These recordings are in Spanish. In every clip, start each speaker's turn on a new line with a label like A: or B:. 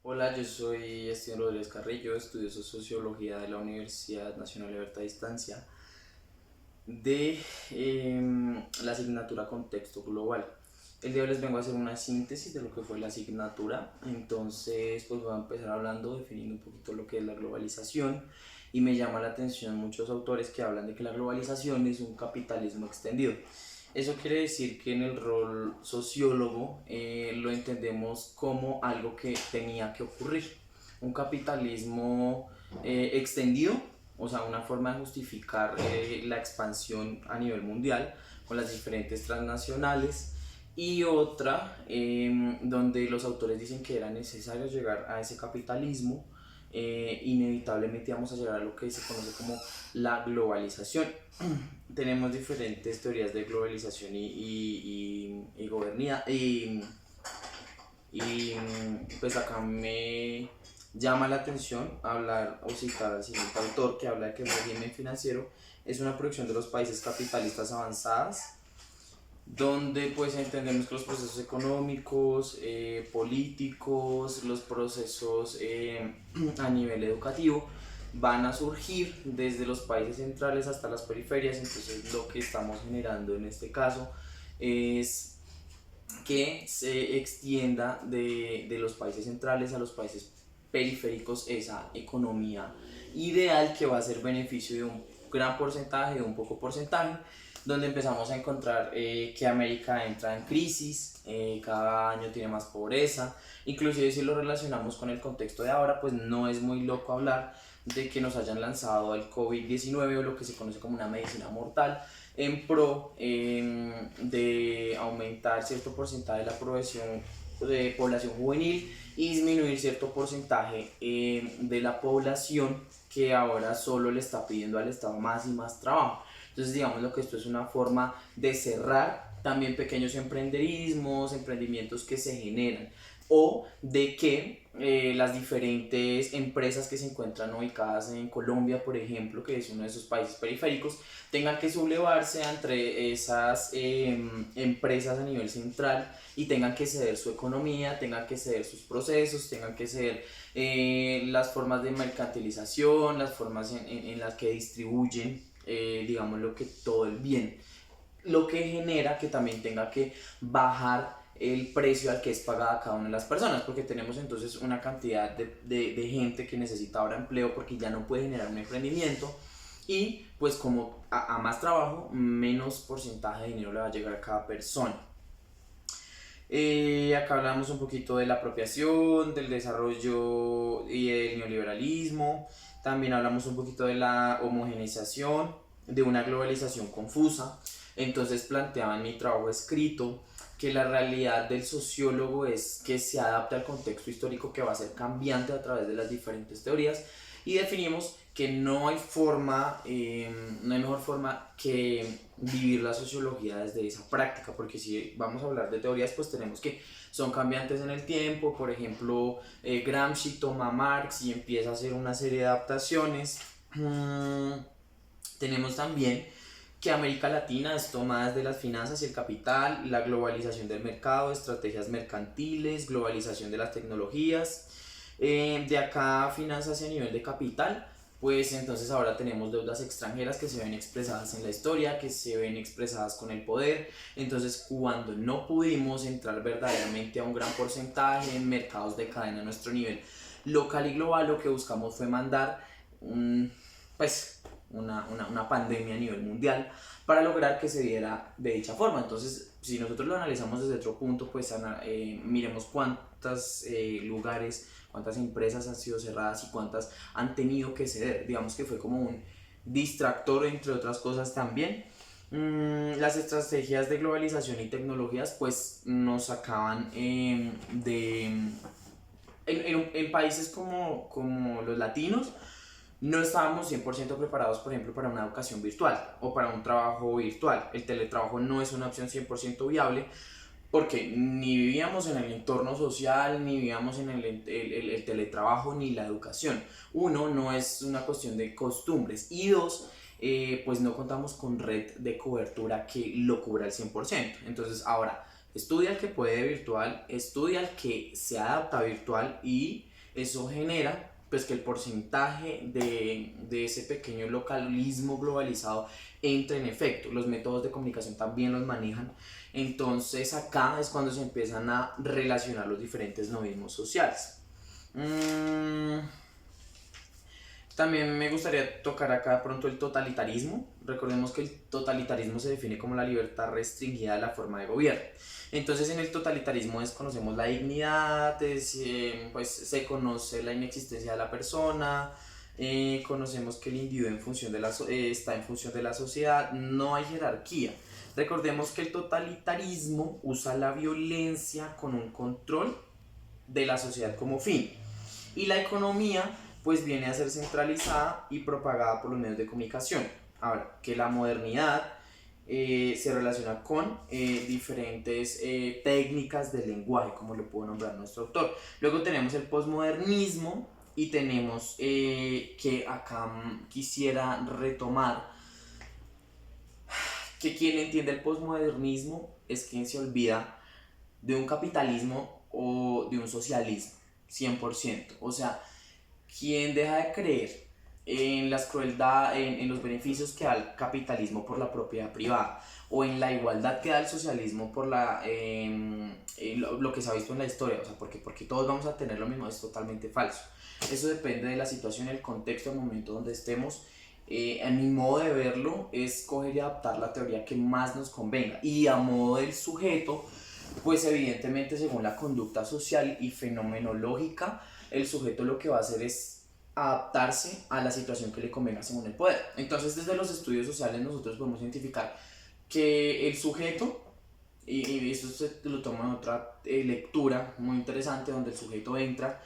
A: Hola, yo soy Esteban Rodríguez Carrillo, estudio Sociología de la Universidad Nacional Libertad Distancia de la asignatura Contexto Global. El día de hoy les vengo a hacer una síntesis de lo que fue la asignatura. Entonces pues voy a empezar hablando, definiendo un poquito lo que es la globalización, y me llama la atención muchos autores que hablan de que la globalización es un capitalismo extendido. Eso quiere decir que en el rol sociólogo lo entendemos como algo que tenía que ocurrir. Un capitalismo extendido, o sea, una forma de justificar la expansión a nivel mundial con las diferentes transnacionales, y otra donde los autores dicen que era necesario llegar a ese capitalismo. Inevitablemente vamos a llegar a lo que se conoce como la globalización. Tenemos diferentes teorías de globalización y pues acá me llama la atención hablar o citar al siguiente autor, que habla de que el régimen financiero es una producción de los países capitalistas avanzadas, donde pues entendemos que los procesos económicos, políticos, los procesos a nivel educativo van a surgir desde los países centrales hasta las periferias. Entonces lo que estamos generando en este caso es que se extienda de los países centrales a los países periféricos esa economía ideal, que va a ser beneficio de un gran porcentaje, de un poco porcentaje, donde empezamos a encontrar que América entra en crisis, cada año tiene más pobreza. Inclusive si lo relacionamos con el contexto de ahora, pues no es muy loco hablar de que nos hayan lanzado el COVID-19, o lo que se conoce como una medicina mortal, en pro de aumentar cierto porcentaje de la población juvenil y disminuir cierto porcentaje de la población que ahora solo le está pidiendo al Estado más y más trabajo. Entonces digamos lo que esto es una forma de cerrar también pequeños emprendimientos que se generan, o de que las diferentes empresas que se encuentran ubicadas en Colombia, por ejemplo, que es uno de esos países periféricos, tengan que sublevarse entre esas empresas a nivel central y tengan que ceder su economía, tengan que ceder sus procesos, tengan que ceder las formas de mercantilización, las formas en las que distribuyen, digamos, lo que todo el bien, lo que genera que también tenga que bajar el precio al que es pagada cada una de las personas, porque tenemos entonces una cantidad de gente que necesita ahora empleo porque ya no puede generar un emprendimiento, y pues como a más trabajo, menos porcentaje de dinero le va a llegar a cada persona. Acá hablamos un poquito de la apropiación, del desarrollo y el neoliberalismo. También hablamos un poquito de la homogeneización, de una globalización confusa. Entonces planteaba en mi trabajo escrito que la realidad del sociólogo es que se adapta al contexto histórico, que va a ser cambiante a través de las diferentes teorías, y definimos que no hay mejor forma que vivir la sociología desde esa práctica, porque si vamos a hablar de teorías, pues tenemos que son cambiantes en el tiempo. Por ejemplo, Gramsci toma a Marx y empieza a hacer una serie de adaptaciones. Tenemos también que América Latina es tomada desde las finanzas y el capital, la globalización del mercado, estrategias mercantiles, globalización de las tecnologías. De acá finanzas y a nivel de capital, pues entonces ahora tenemos deudas extranjeras que se ven expresadas en la historia, que se ven expresadas con el poder. Entonces cuando no pudimos entrar verdaderamente a un gran porcentaje en mercados de cadena a nuestro nivel local y global, lo que buscamos fue mandar un, pues una pandemia a nivel mundial para lograr que se diera de dicha forma. Entonces, si nosotros lo analizamos desde otro punto, pues miremos cuántos lugares, cuántas empresas han sido cerradas y cuántas han tenido que ceder. Digamos que fue como un distractor, entre otras cosas también. Las estrategias de globalización y tecnologías pues nos acaban en países como los latinos. No estábamos 100% preparados, por ejemplo, para una educación virtual o para un trabajo virtual. El teletrabajo no es una opción 100% viable, porque ni vivíamos en el entorno social, ni vivíamos en el teletrabajo, ni la educación. Uno, no es una cuestión de costumbres, y dos, pues no contamos con red de cobertura que lo cubra al 100%. Entonces ahora, estudia el que puede virtual, estudia el que se adapta virtual, y Eso genera pues que el porcentaje de ese pequeño localismo globalizado entre en efecto. Los métodos de comunicación también los manejan. Entonces acá es cuando se empiezan a relacionar los diferentes novismos sociales. También me gustaría tocar acá de pronto el totalitarismo. Recordemos que el totalitarismo se define como la libertad restringida de la forma de gobierno. Entonces en el totalitarismo desconocemos la dignidad, pues se conoce la inexistencia de la persona, conocemos que el individuo está en función de la sociedad, no hay jerarquía. Recordemos que el totalitarismo usa la violencia con un control de la sociedad como fin. Y la economía pues viene a ser centralizada y propagada por los medios de comunicación. Ahora, que la modernidad se relaciona con diferentes técnicas de lenguaje, como lo pudo nombrar nuestro autor. Luego tenemos el posmodernismo y tenemos que acá quisiera retomar que quien entiende el posmodernismo es quien se olvida de un capitalismo o de un socialismo, 100%. O sea, quien deja de creer en las crueldad, en los beneficios que da el capitalismo por la propiedad privada o en la igualdad que da el socialismo por lo que se ha visto en la historia, o sea, porque todos vamos a tener lo mismo, es totalmente falso. Eso depende de la situación, el contexto, el momento donde estemos. A mi modo de verlo es coger y adaptar la teoría que más nos convenga, y a modo del sujeto, pues evidentemente según la conducta social y fenomenológica, el sujeto lo que va a hacer es adaptarse a la situación que le convenga según el poder. Entonces desde los estudios sociales nosotros podemos identificar que el sujeto, y esto se lo toma en otra lectura muy interesante, donde el sujeto entra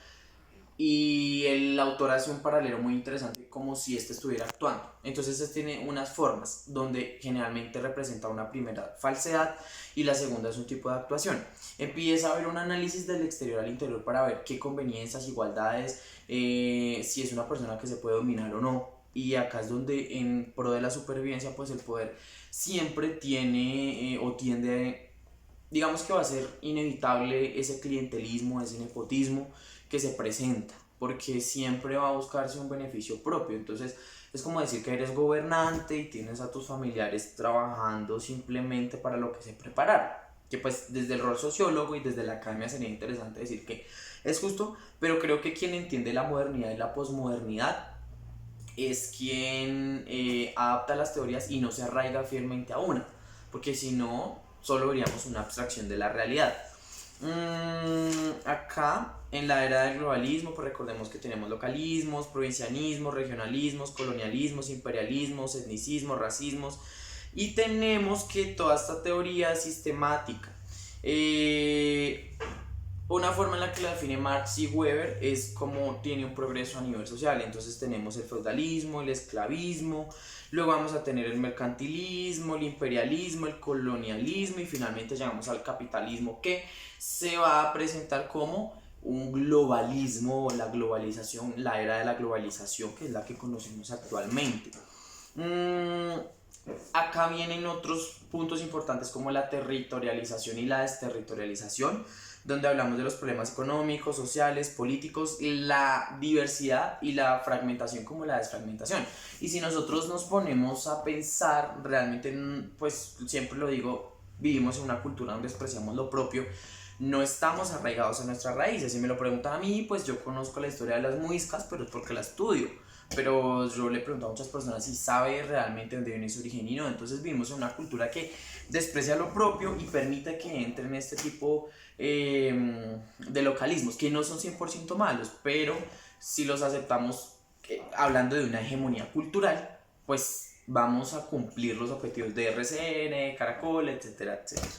A: y el autor hace un paralelo muy interesante como si éste estuviera actuando. Entonces este tiene unas formas donde generalmente representa una primera falsedad y la segunda es un tipo de actuación. Empieza a haber un análisis del exterior al interior para ver qué conveniencias, igualdades, si es una persona que se puede dominar o no. Y acá es donde en pro de la supervivencia pues el poder siempre tiene o tiende, digamos que va a ser inevitable ese clientelismo, ese nepotismo que se presenta, porque siempre va a buscarse un beneficio propio. Entonces es como decir que eres gobernante y tienes a tus familiares trabajando simplemente para lo que se prepararon, que pues desde el rol sociólogo y desde la academia sería interesante decir que es justo, pero creo que quien entiende la modernidad y la posmodernidad es quien adapta las teorías y no se arraiga firmemente a una, porque si no solo veríamos una abstracción de la realidad. Acá en la era del globalismo pues recordemos que tenemos localismos, provincianismos, regionalismos, colonialismos, imperialismos, etnicismos, racismos, y tenemos que toda esta teoría sistemática, una forma en la que la define Marx y Weber es como tiene un progreso a nivel social. Entonces tenemos el feudalismo, el esclavismo, luego vamos a tener el mercantilismo, el imperialismo, el colonialismo y finalmente llegamos al capitalismo, que se va a presentar como un globalismo, la globalización, la era de la globalización, que es la que conocemos actualmente. Acá vienen otros puntos importantes como la territorialización y la desterritorialización, donde hablamos de los problemas económicos, sociales, políticos, la diversidad y la fragmentación como la desfragmentación. Y si nosotros nos ponemos a pensar, realmente, pues siempre lo digo, vivimos en una cultura donde despreciamos lo propio, no estamos arraigados a nuestras raíces. Si me lo preguntan a mí, pues yo conozco la historia de las muiscas, pero es porque la estudio. Pero yo le pregunto a muchas personas si sabe realmente dónde viene su origen y no. Entonces vivimos en una cultura que desprecia lo propio y permite que entren este tipo de localismos, que no son 100% malos, pero si los aceptamos hablando de una hegemonía cultural, pues vamos a cumplir los objetivos de RCN, Caracol, etcétera, etcétera.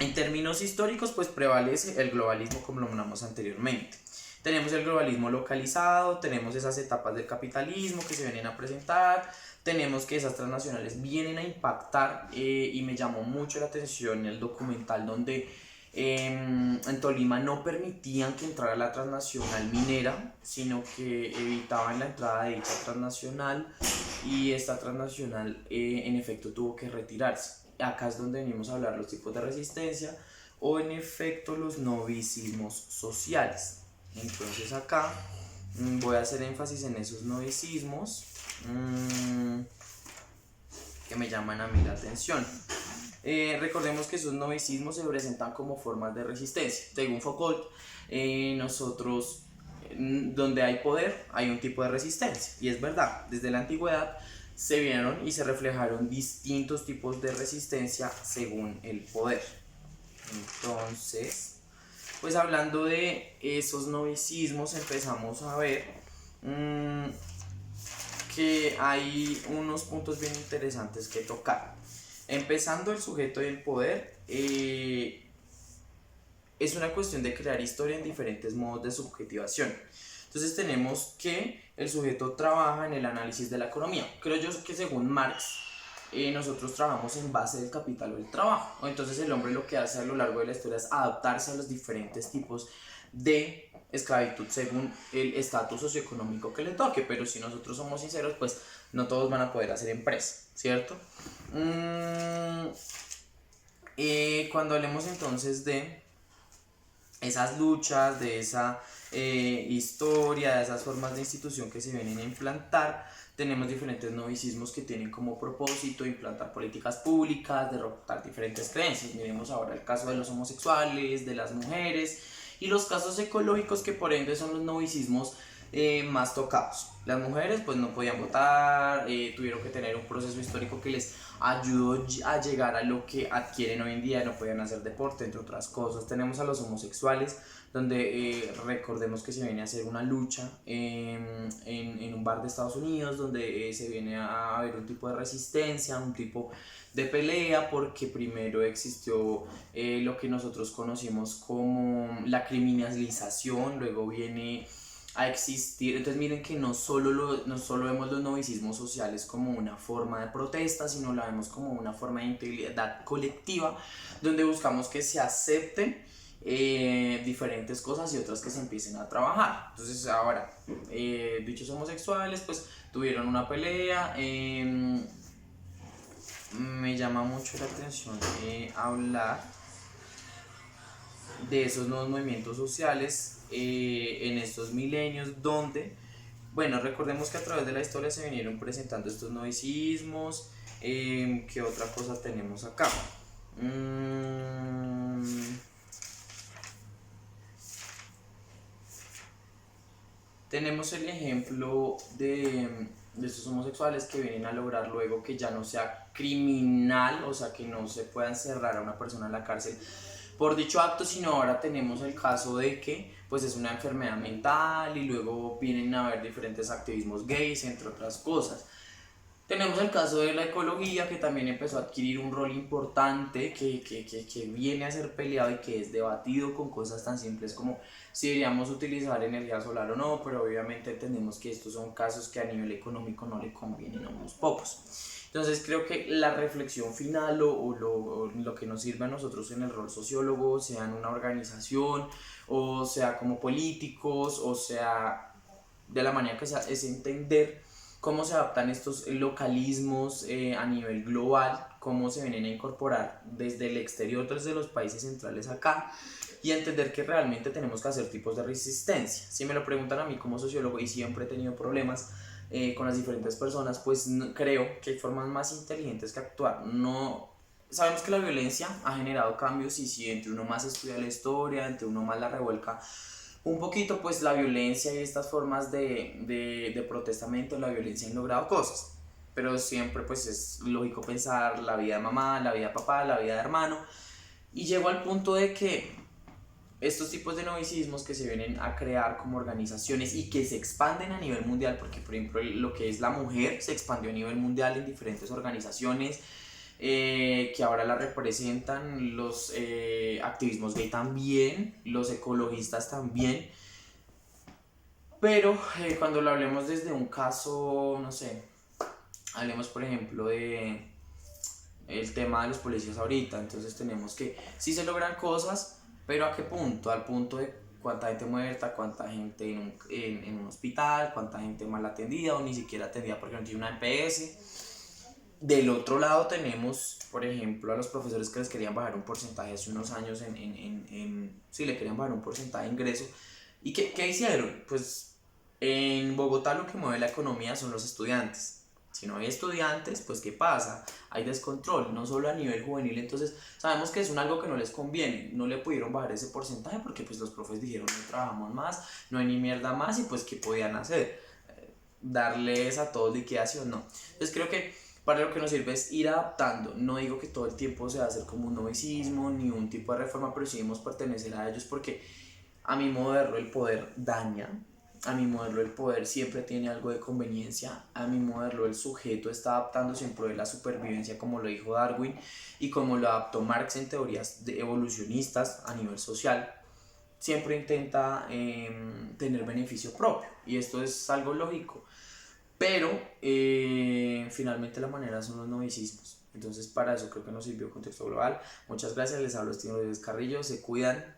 A: En términos históricos, pues prevalece el globalismo como lo nombramos anteriormente. Tenemos el globalismo localizado, tenemos esas etapas del capitalismo que se vienen a presentar, tenemos que esas transnacionales vienen a impactar, y me llamó mucho la atención el documental donde en Tolima no permitían que entrara la transnacional minera, sino que evitaban la entrada de dicha transnacional, y esta transnacional en efecto tuvo que retirarse. Acá es donde venimos a hablar los tipos de resistencia, o en efecto los novicismos sociales. Entonces acá voy a hacer énfasis en esos novicismos que me llaman a mí la atención. Recordemos que esos novicismos se presentan como formas de resistencia. Según Foucault, nosotros, donde hay poder, hay un tipo de resistencia. Y es verdad, desde la antigüedad se vieron y se reflejaron distintos tipos de resistencia según el poder. Entonces, pues hablando de esos novicismos, empezamos a ver que hay unos puntos bien interesantes que tocar. Empezando el sujeto y el poder, es una cuestión de crear historia en diferentes modos de subjetivación. Entonces tenemos que el sujeto trabaja en el análisis de la economía. Creo yo que según Marx, nosotros trabajamos en base del capital o del trabajo. Entonces el hombre lo que hace a lo largo de la historia es adaptarse a los diferentes tipos de esclavitud según el estatus socioeconómico que le toque. Pero si nosotros somos sinceros, pues no todos van a poder hacer empresa, ¿cierto? Cuando hablemos entonces de esas luchas, de esa historia, de esas formas de institución que se vienen a implantar, tenemos diferentes novicismos que tienen como propósito implantar políticas públicas, derrotar diferentes creencias. Miremos ahora el caso de los homosexuales, de las mujeres y los casos ecológicos, que por ende son los novicismos más tocados. Las mujeres pues no podían votar, tuvieron que tener un proceso histórico que les ayudó a llegar a lo que adquieren hoy en día, no podían hacer deporte, entre otras cosas. Tenemos a los homosexuales, donde recordemos que se viene a hacer una lucha en un bar de Estados Unidos, donde se viene a ver un tipo de resistencia, un tipo de pelea, porque primero existió lo que nosotros conocimos como la criminalización, luego viene a existir. Entonces miren que no solo vemos los novicismos sociales como una forma de protesta, sino la vemos como una forma de integridad colectiva, donde buscamos que se acepten diferentes cosas y otras que se empiecen a trabajar. Entonces ahora, dichos homosexuales pues tuvieron una pelea. Me llama mucho la atención hablar de esos nuevos movimientos sociales en estos milenios, donde, bueno, recordemos que a través de la historia se vinieron presentando estos novicismos. ¿Qué otra cosa tenemos acá? Tenemos el ejemplo de estos homosexuales que vienen a lograr luego que ya no sea criminal, o sea, que no se pueda encerrar a una persona en la cárcel por dicho acto, sino ahora tenemos el caso de que pues es una enfermedad mental, y luego vienen a haber diferentes activismos gays, entre otras cosas. Tenemos el caso de la ecología, que también empezó a adquirir un rol importante, que viene a ser peleado y que es debatido con cosas tan simples como si deberíamos utilizar energía solar o no, pero obviamente entendemos que estos son casos que a nivel económico no le convienen a unos pocos. Entonces creo que la reflexión final o lo que nos sirve a nosotros en el rol sociólogo, sea en una organización, o sea como políticos, o sea de la manera que sea, es entender cómo se adaptan estos localismos a nivel global, cómo se vienen a incorporar desde el exterior, desde los países centrales acá, y entender que realmente tenemos que hacer tipos de resistencia. Si me lo preguntan a mí como sociólogo, y siempre he tenido problemas con las diferentes personas, pues creo que hay formas más inteligentes que actuar. No, sabemos que la violencia ha generado cambios, y si entre uno más estudia la historia, entre uno más la revuelca un poquito, pues la violencia y estas formas de protestamiento, la violencia han logrado cosas. Pero siempre pues es lógico pensar la vida de mamá, la vida de papá, la vida de hermano. Y llego al punto de que estos tipos de novicismos que se vienen a crear como organizaciones y que se expanden a nivel mundial, porque por ejemplo lo que es la mujer se expandió a nivel mundial en diferentes organizaciones, que ahora la representan los activismos gay también, los ecologistas también. Pero cuando lo hablemos desde un caso, no sé, hablemos por ejemplo de el tema de los policías ahorita, entonces tenemos que sí se logran cosas, pero ¿a qué punto? Al punto de cuánta gente muerta, cuánta gente en un hospital, cuánta gente mal atendida o ni siquiera atendida porque no tiene una EPS. Del otro lado tenemos, por ejemplo, a los profesores que les querían bajar un porcentaje hace unos años sí, le querían bajar un porcentaje de ingreso. ¿Y qué hicieron? Pues en Bogotá lo que mueve la economía son los estudiantes. Si no hay estudiantes, pues ¿qué pasa? Hay descontrol, no solo a nivel juvenil, entonces sabemos que es algo que no les conviene, no le pudieron bajar ese porcentaje porque pues los profes dijeron no trabajamos más, no hay ni mierda más y pues ¿qué podían hacer? Darles a todos liquidación, no. Entonces creo que para lo que nos sirve es ir adaptando. No digo que todo el tiempo se va a hacer como un novicismo ni un tipo de reforma, pero sí debemos pertenecer a ellos porque a mi modo de verlo el poder daña. A mi modo de verlo el poder siempre tiene algo de conveniencia. A mi modo de verlo el sujeto está adaptándose en pro de la supervivencia como lo dijo Darwin y como lo adaptó Marx en teorías evolucionistas a nivel social. Siempre intenta tener beneficio propio y esto es algo lógico. Pero finalmente la manera son los novicismos. Entonces para eso creo que nos sirvió Contexto Global. Muchas gracias, les hablo Estilo de Carrillo, se cuidan.